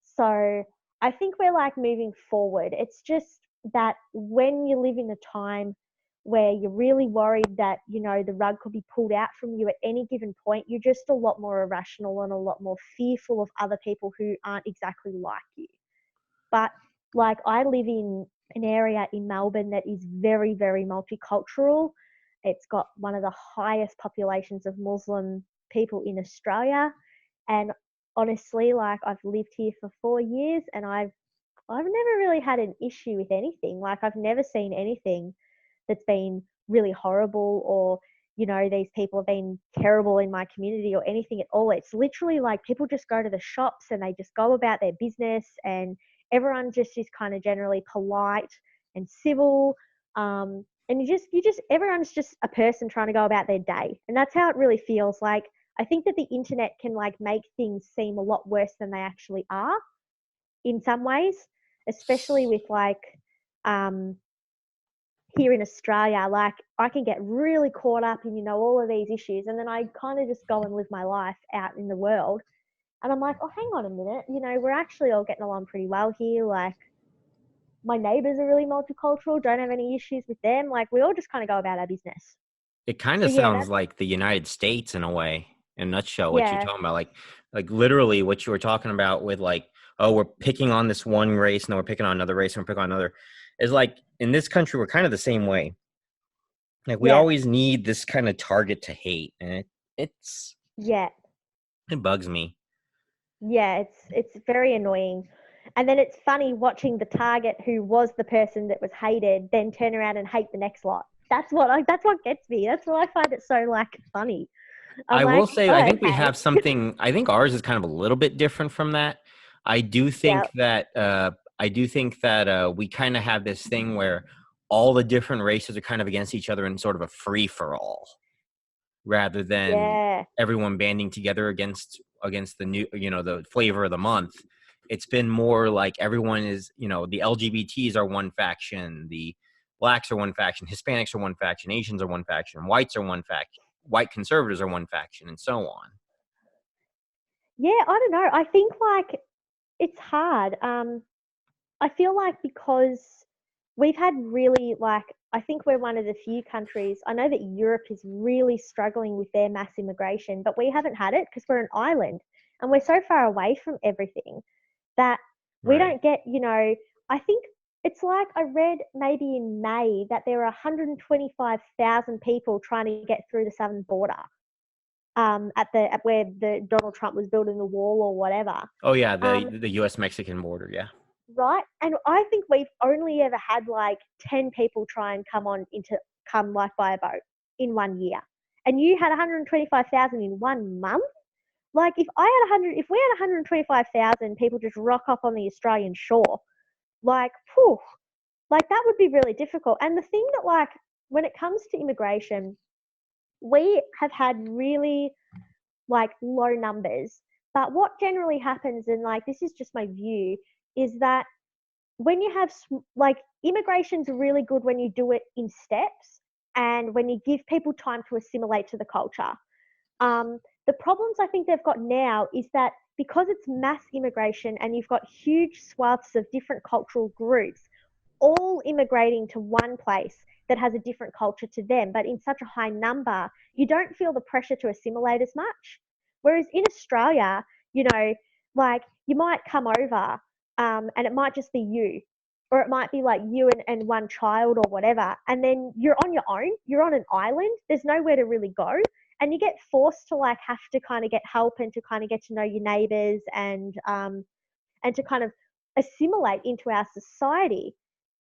C: So I think we're like moving forward. It's just that when you live in a time where you're really worried that, you know, the rug could be pulled out from you at any given point, you're just a lot more irrational and a lot more fearful of other people who aren't exactly like you. But like I live in an area in Melbourne that is very, very multicultural. It's got one of the highest populations of Muslim people in Australia. And honestly, like I've lived here for 4 years and I've never really had an issue with anything. Like I've never seen anything that's been really horrible or, you know, these people have been terrible in my community or anything at all. It's literally like people just go to the shops and they just go about their business and everyone just is kind of generally polite and civil. And everyone's just a person trying to go about their day. And that's how it really feels. Like, I think that the internet can like make things seem a lot worse than they actually are in some ways, especially with like, here in Australia, like I can get really caught up in, you know, all of these issues. And then I kind of just go and live my life out in the world. And I'm like, oh, hang on a minute. You know, we're actually all getting along pretty well here. Like my neighbors are really multicultural, don't have any issues with them. Like we all just kind of go about our business.
A: It kind
C: So
A: of
C: yeah,
A: sounds like the United States in a way, in a nutshell, what you're
C: yeah,
A: talking about. Like literally what you were talking about with like, oh, we're picking on this one race and then we're picking on another race and we're picking on another. Is like in this country, we're kind of the same way. Like we
C: yeah,
A: always need this kind of target to hate. And it's,
C: yeah,
A: it bugs me.
C: yeah. It's very annoying. And then it's funny watching the target who was the person that was hated then turn around and hate the next lot. That's what gets me. That's why I find it so like funny. I'm
A: I
C: like,
A: will say,
C: oh,
A: I think we
C: okay.
A: have something, I think ours is kind of a little bit different from that. I do
C: Yeah,
A: think that, we kind of have this thing where all the different races are kind of against each other in sort of a free for all, rather than
C: yeah,
A: everyone banding together against the new, you know, the flavor of the month. It's been more like everyone is, you know, the LGBTs are one faction, the blacks are one faction, Hispanics are one faction, Asians are one faction, whites are one faction, white conservatives are one faction, and so on.
C: yeah. I don't know. I think like it's hard. I feel like because we've had really like I think we're one of the few countries. I know that Europe is really struggling with their mass immigration, but we haven't had it because we're an island and we're so far away from everything that we
A: Right.
C: don't get, you know, I think it's like I read maybe in May that there are 125,000 people trying to get through the southern border at where the Donald Trump was building the wall or whatever.
A: Oh yeah,
C: Um,
A: the U.S. Mexican border. Yeah.
C: right? And I think we've only ever had like 10 people try and come like by a boat in 1 year. And you had 125,000 in 1 month. Like if we had 125,000 people just rock up on the Australian shore, like, whew, like that would be really difficult. And the thing that like, when it comes to immigration, we have had really like low numbers. But what generally happens, and like this is just my view, is that when you have like immigration's really good when you do it in steps and when you give people time to assimilate to the culture. The problems I think they've got now is that because it's mass immigration and you've got huge swaths of different cultural groups all immigrating to one place that has a different culture to them, but in such a high number, you don't feel the pressure to assimilate as much. Whereas in Australia, you know, like you might come over and it might just be you. or it might be like you and one child or whatever, and then you're on your own, you're on an island, there's nowhere to really go, and you get forced to like have to kind of get help and to kind of get to know your neighbors and to kind of assimilate into our society.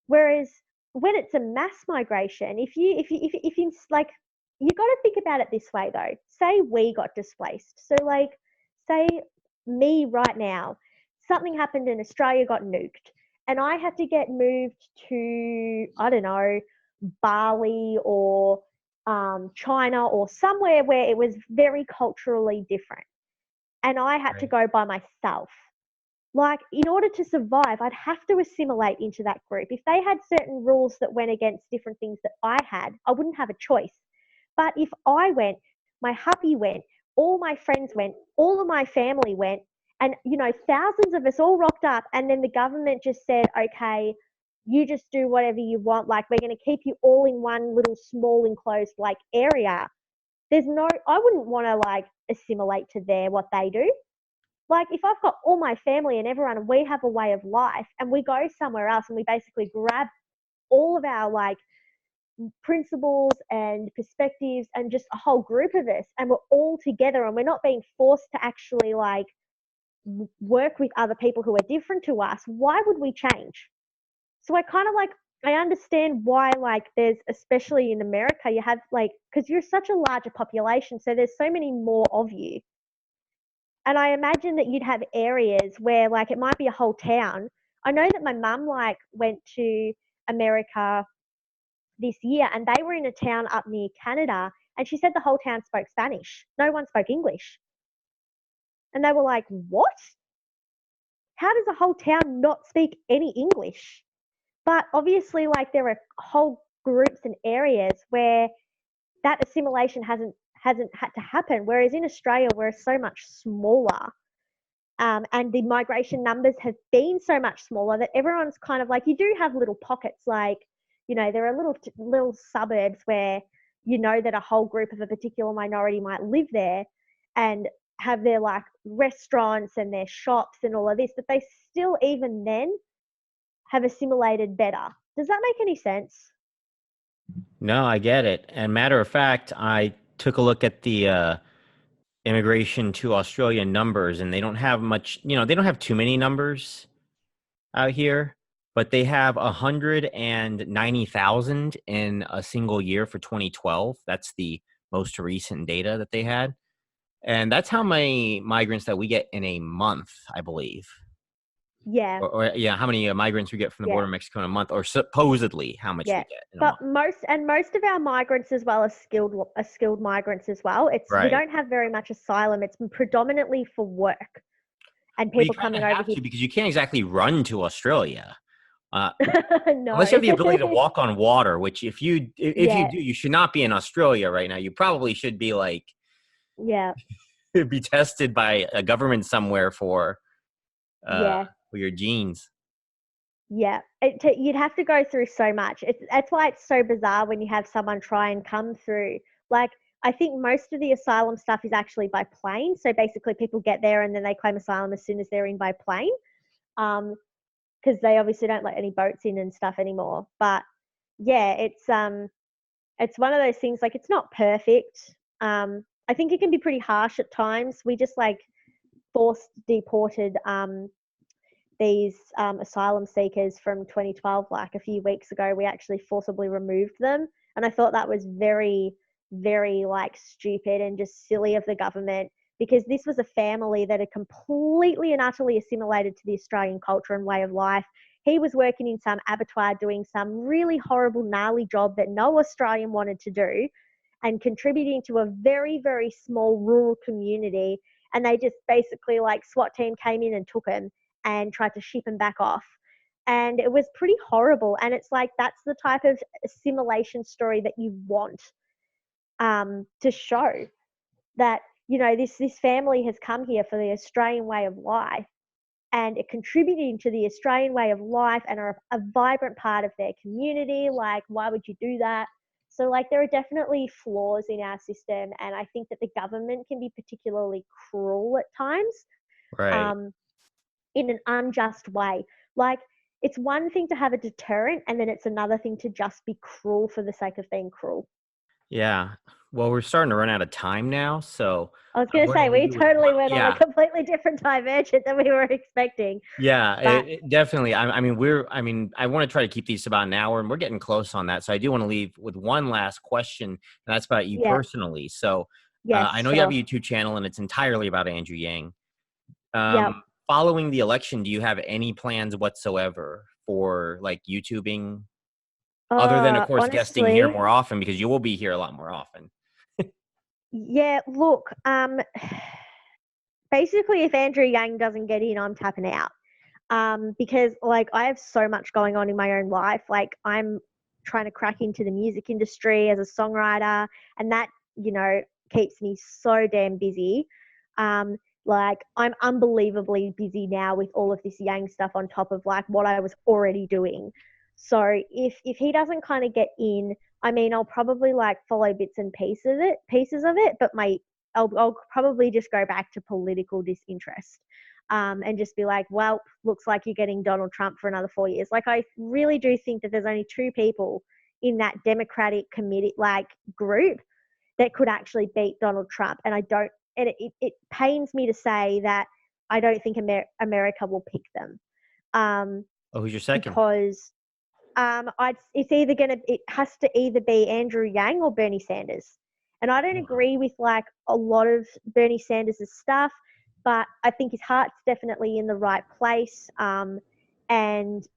C: Whereas when it's a mass migration, if you like, you got to think about it this way though. Say we got displaced. So like, say me right now, something happened in Australia, got nuked, and I had to get moved to, I don't know, Bali or China or somewhere where it was very culturally different. And I had to go by myself. Like, in order to survive, I'd have to assimilate into that group. If they had certain rules that went against different things that I had, I wouldn't have a choice. But if I went, my hubby went, all my friends went, all of my family went, and, you know, thousands of us all rocked up, and then the government just said, okay, you just do whatever you want. Like, we're going to keep you all in one little small enclosed, like, area. I wouldn't want to, like, assimilate to what they do. Like, if I've got all my family and everyone and we have a way of life and we go somewhere else and we basically grab all of our like principles and perspectives and just a whole group of us and we're all together and we're not being forced to actually like work with other people who are different to us, why would we change? So I kind of like, I understand why, like, there's, especially in America, you have like, because you're such a larger population, so there's so many more of you. And I imagine that you'd have areas where like it might be a whole town. I know that my mum like went to America this year and they were in a town up near Canada and she said the whole town spoke Spanish. No one spoke English. And they were like, what? How does a whole town not speak any English? But obviously like there are whole groups and areas where that assimilation hasn't had to happen. Whereas in Australia, we're so much smaller. And the migration numbers have been so much smaller that everyone's kind of like, you do have little pockets, like, you know, there are little suburbs where you know that a whole group of a particular minority might live there and have their like restaurants and their shops and all of this, but they still even then have assimilated better. Does that make any sense?
A: No, I get it. And matter of fact, I took a look at the immigration to Australia numbers, and they don't have much, they don't have too many numbers out here, but they have 190,000 in a single year for 2012. That's the most recent data that they had. And that's how many migrants that we get in a month, I believe.
C: Yeah.
A: Or yeah, how many migrants we get from the border of Mexico in a month, or supposedly how much we get in a
C: but
A: month.
C: most of our migrants as well are skilled migrants as well. We don't have very much asylum. It's predominantly for work and people coming over here
A: because you can't exactly run to Australia.
C: No.
A: Unless you have the ability to walk on water, which if you do, you should not be in Australia right now. You probably should be like be tested by a government somewhere for your genes.
C: Yeah, you'd have to go through so much. That's why it's so bizarre when you have someone try and come through. Like, I think most of the asylum stuff is actually by plane. So basically people get there and then they claim asylum as soon as they're in by plane. Because they obviously don't let any boats in and stuff anymore. But yeah, it's one of those things, like, it's not perfect. I think it can be pretty harsh at times. We just like forced deported these asylum seekers from 2012, like a few weeks ago. We actually forcibly removed them. And I thought that was very, very like stupid and just silly of the government, because this was a family that had completely and utterly assimilated to the Australian culture and way of life. He was working in some abattoir doing some really horrible, gnarly job that no Australian wanted to do and contributing to a very, very small rural community. And they just basically, like, SWAT team came in and took him and tried to ship him back off. And it was pretty horrible. And it's like, that's the type of assimilation story that you want to show that, you know, this family has come here for the Australian way of life and it contributing to the Australian way of life and are a vibrant part of their community. Like, why would you do that? So, like, there are definitely flaws in our system. And I think that the government can be particularly cruel at times.
A: Right.
C: In an unjust way. Like, it's one thing to have a deterrent, and then it's another thing to just be cruel for the sake of being cruel.
A: Yeah. Well, we're starting to run out of time now, so
C: I was
A: I'm
C: going to
A: going to
C: say, we
A: leave you with
C: totally
A: one.
C: went on a
A: Yeah.
C: completely different divergent than we were expecting.
A: Yeah,
C: But
A: definitely. I want to try to keep these to about an hour, and we're getting close on that. So I do want to leave with one last question, and that's about you
C: yeah,
A: personally. So I
C: yes,
A: know you have a
C: sure.
A: YouTube channel, and it's entirely about Andrew Yang.
C: Yep.
A: Following the election, do you have any plans whatsoever for like YouTubing, other than, of course, guesting here
C: Honestly,
A: more often, because you will be here a lot more often?
C: yeah, look, basically, if Andrew Yang doesn't get in, I'm tapping out. Because like I have so much going on in my own life. Like I'm trying to crack into the music industry as a songwriter, and that, you know, keeps me so damn busy. Like I'm unbelievably busy now with all of this Yang stuff on top of like what I was already doing. So if he doesn't kind of get in, I mean, I'll probably like follow bits and pieces of it, but I'll probably just go back to political disinterest. And just be like, well, looks like you're getting Donald Trump for another 4 years. Like, I really do think that there's only two people in that Democratic committee, like group, that could actually beat Donald Trump. And I don't, and it pains me to say that I don't think America will pick them.
A: Oh, who's your second?
C: Because it has to either be Andrew Yang or Bernie Sanders. And I don't agree with like a lot of Bernie Sanders' stuff, but I think his heart's definitely in the right place. And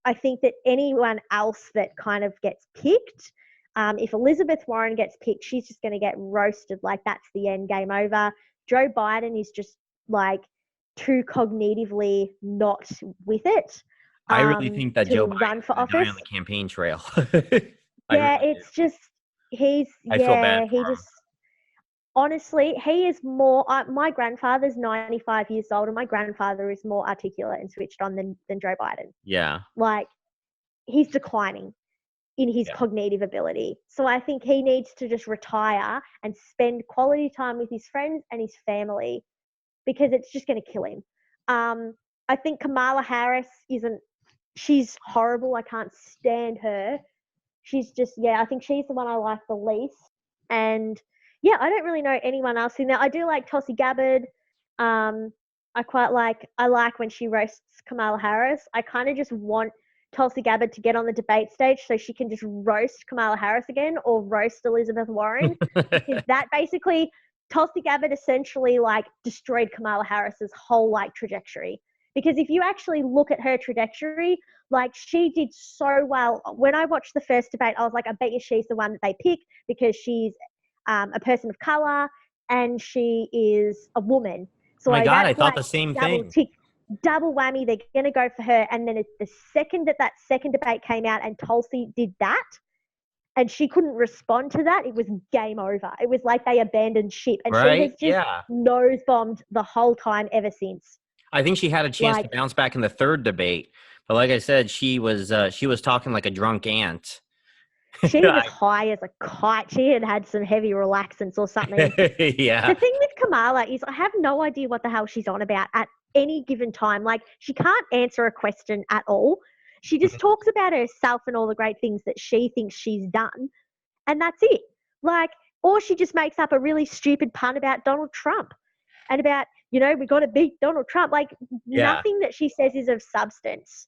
C: I think that anyone else that kind of gets picked, if Elizabeth Warren gets picked, she's just going to get roasted. Like that's the end, game over. Joe Biden is just like too cognitively not with it.
A: I really think that Joe
C: To
A: Biden
C: run
A: is
C: for
A: going to die
C: office.
A: on the campaign trail. I
C: Yeah,
A: really do.
C: it's just
A: I feel bad
C: he
A: for him.
C: just honestly, he is more. My grandfather's 95 years old, and my grandfather is more articulate and switched on than Joe Biden.
A: Yeah.
C: Like he's declining in his
A: Yeah.
C: cognitive ability. So I think he needs to just retire and spend quality time with his friends and his family, because it's just going to kill him. I think Kamala Harris isn't. She's horrible. I can't stand her. She's just, yeah, I think she's the one I like the least. And yeah, I don't really know anyone else in there. I do like Tulsi Gabbard. I like when she roasts Kamala Harris. I kind of just want Tulsi Gabbard to get on the debate stage so she can just roast Kamala Harris again, or roast Elizabeth Warren, because that basically, Tulsi Gabbard essentially like destroyed Kamala Harris's whole like trajectory. Because if you actually look at her trajectory, like she did so well. When I watched the first debate, I was like, I bet you she's the one that they pick, because she's a person of color and she is a woman.
A: Oh
C: So
A: my God, I
C: that's
A: thought
C: like
A: the same
C: double
A: thing.
C: tick, double whammy. They're going to go for her. And then it's the second that second debate came out and Tulsi did that, and she couldn't respond to that, it was game over. It was like they abandoned ship, and she has
A: Right?
C: just
A: Yeah.
C: nose bombed the whole time ever since.
A: I think she had a chance to
C: Like
A: bounce back in the third debate, but like I said, she was talking like a drunk aunt.
C: she was high as a kite. She had some heavy relaxants or something.
A: Yeah.
C: The thing with Kamala is I have no idea what the hell she's on about at any given time. Like she can't answer a question at all. She just talks about herself and all the great things that she thinks she's done, and that's it. Like, or she just makes up a really stupid pun about Donald Trump and about, you know, we got to beat Donald Trump. Like
A: Yeah.
C: nothing that she says is of substance.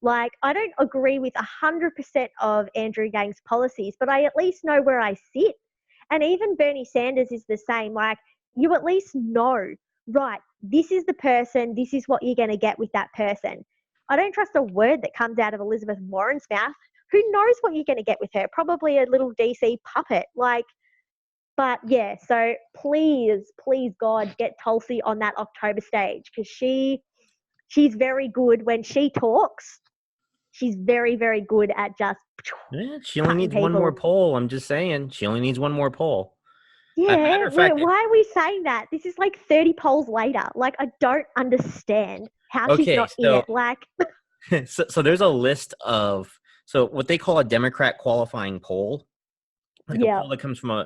C: Like I don't agree with 100% of Andrew Yang's policies, but I at least know where I sit. And even Bernie Sanders is the same. Like you at least know, right, this is the person, this is what you're going to get with that person. I don't trust a word that comes out of Elizabeth Warren's mouth. Who knows what you're going to get with her? Probably a little DC puppet. Like, but yeah, so please, God, get Tulsi on that October stage, because she's very good when she talks. She's very, very good at just
A: Yeah, she only
C: cutting
A: needs one more
C: people.
A: poll. I'm just saying, she only needs one more poll. Matter
C: Yeah,
A: of fact,
C: why are we saying that? This is like 30 polls later. Like, I don't understand how she's
A: okay,
C: not in it. Like,
A: so there's a list of what they call a Democrat qualifying poll, like a
C: yeah,
A: poll that comes from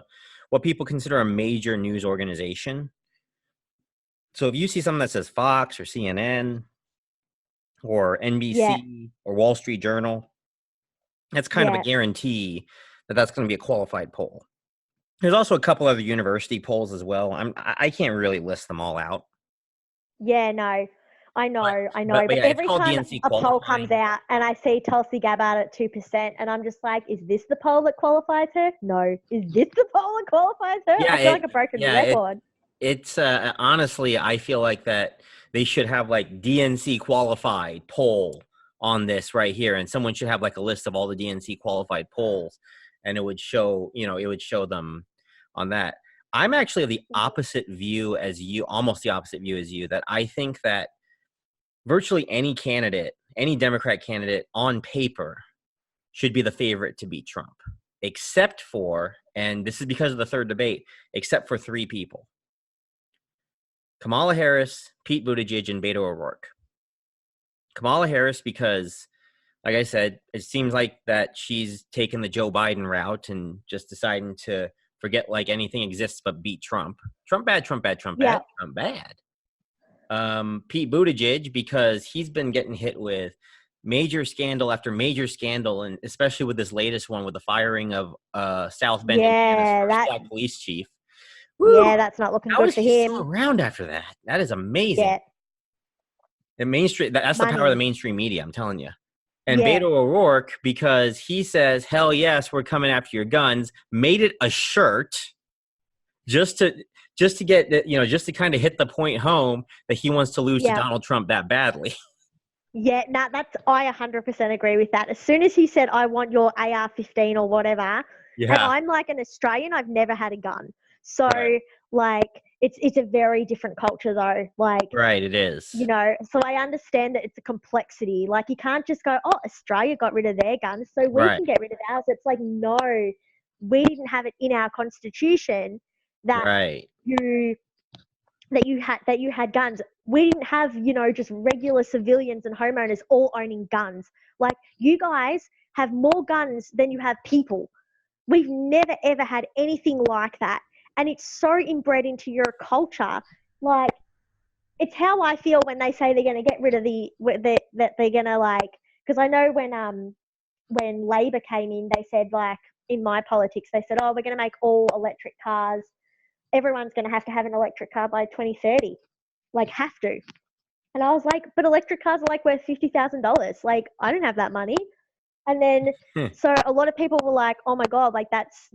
A: what people consider a major news organization. So if you see something that says Fox or CNN or NBC or Wall Street Journal, that's kind of a guarantee that that's going to be a qualified poll. There's also a couple other university polls as well. I can't really list them all out.
C: Yeah, no, I know.
A: But
C: But
A: yeah, it's
C: every
A: called
C: time
A: DNC
C: a poll
A: qualifying.
C: comes out and I see Tulsi Gabbard at 2%, and I'm just like, is this the poll that qualifies her? No. Is this the poll that qualifies her?
A: Yeah,
C: I feel like a broken record.
A: It's honestly, I feel like that they should have like DNC qualified poll on this right here, and someone should have like a list of all the DNC qualified polls, and it would show them on that. I'm actually of the opposite view as you, almost the opposite view as you, that I think that virtually any candidate, any Democrat candidate on paper should be the favorite to beat Trump, except for, and this is because of the third debate, except for 3 people: Kamala Harris, Pete Buttigieg, and Beto O'Rourke. Kamala Harris, because, like I said, it seems like that she's taken the Joe Biden route and just deciding to forget like anything exists but beat Trump. Trump bad, Trump bad, Trump bad, Trump bad. Pete Buttigieg, because he's been getting hit with major scandal after major scandal, and especially with this latest one with the firing of South Bend, Indiana's first black police chief. Woo!
C: Yeah, that's not looking good for him.
A: Still around after that? That is amazing.
C: Yeah.
A: The mainstream, that's the power of the mainstream media, I'm telling you. And Beto O'Rourke, because he says, hell yes, we're coming after your guns, made it a shirt just to get, just to kind of hit the point home that he wants to lose to Donald Trump that badly. Yeah,
C: I 100% agree with that. As soon as he said, I want your AR-15 or whatever, and I'm like an Australian, I've never had a gun. So, like, it's a very different culture, though. Like,
A: right, it is.
C: So I understand that it's a complexity. Like, you can't just go, oh, Australia got rid of their guns, so we can get rid of ours. It's like, no, we didn't have it in our constitution that you had guns. We didn't have, just regular civilians and homeowners all owning guns. Like, you guys have more guns than you have people. We've never, ever had anything like that. And it's so inbred into your culture. Like, it's how I feel when they say they're going to get rid of that they're going to, like, because I know when Labor came in, they said, like, in my politics, they said, oh, we're going to make all electric cars. Everyone's going to have an electric car by 2030. Like, have to. And I was like, but electric cars are like worth $50,000. Like, I don't have that money. And then, so a lot of people were like, oh my God, like that's,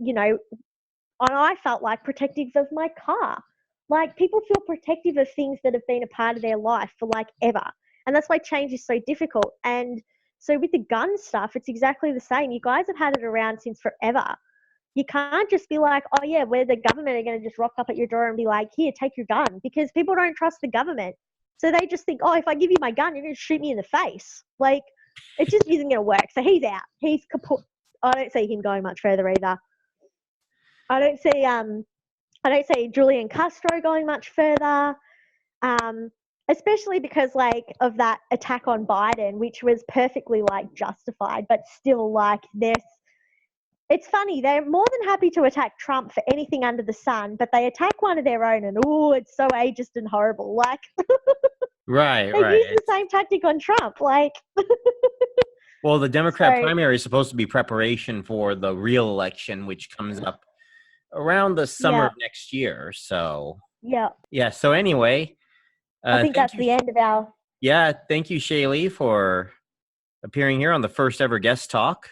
C: and I felt like protective of my car. Like, people feel protective of things that have been a part of their life for like ever. And that's why change is so difficult. And so with the gun stuff, it's exactly the same. You guys have had it around since forever. You can't just be like, oh yeah, we're the government are going to just rock up at your door and be like, here, take your gun, because people don't trust the government. So they just think, oh, if I give you my gun, you're going to shoot me in the face. Like, it just isn't going to work. So he's out. He's kaput. I don't see him going much further either. I don't see Julian Castro going much further. Especially because like of that attack on Biden, which was perfectly like justified, but still like it's funny, they're more than happy to attack Trump for anything under the sun, but they attack one of their own and it's so ageist and horrible. Like
A: they
C: use the same tactic on Trump. Like
A: well, the Democrat primary is supposed to be preparation for the real election, which comes up around the summer of next year. So so anyway,
C: I think that's the end of our
A: thank you, Shalee, for appearing here on the first ever guest talk.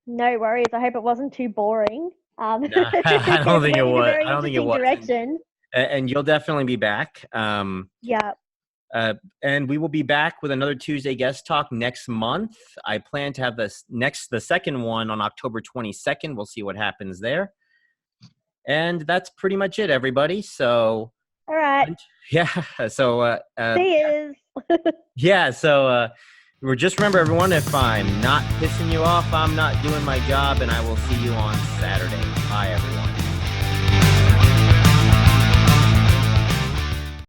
C: No worries. I hope it wasn't too boring.
A: No, I don't think it was. I don't think it was.
C: Direction.
A: And you'll definitely be back. And we will be back with another Tuesday guest talk next month. I plan to have the second one on October 22nd. We'll see what happens there. And that's pretty much it, everybody. So,
C: all right.
A: So,
C: see
A: so, just remember, everyone, if I'm not pissing you off, I'm not doing my job, and I will see you on Saturday.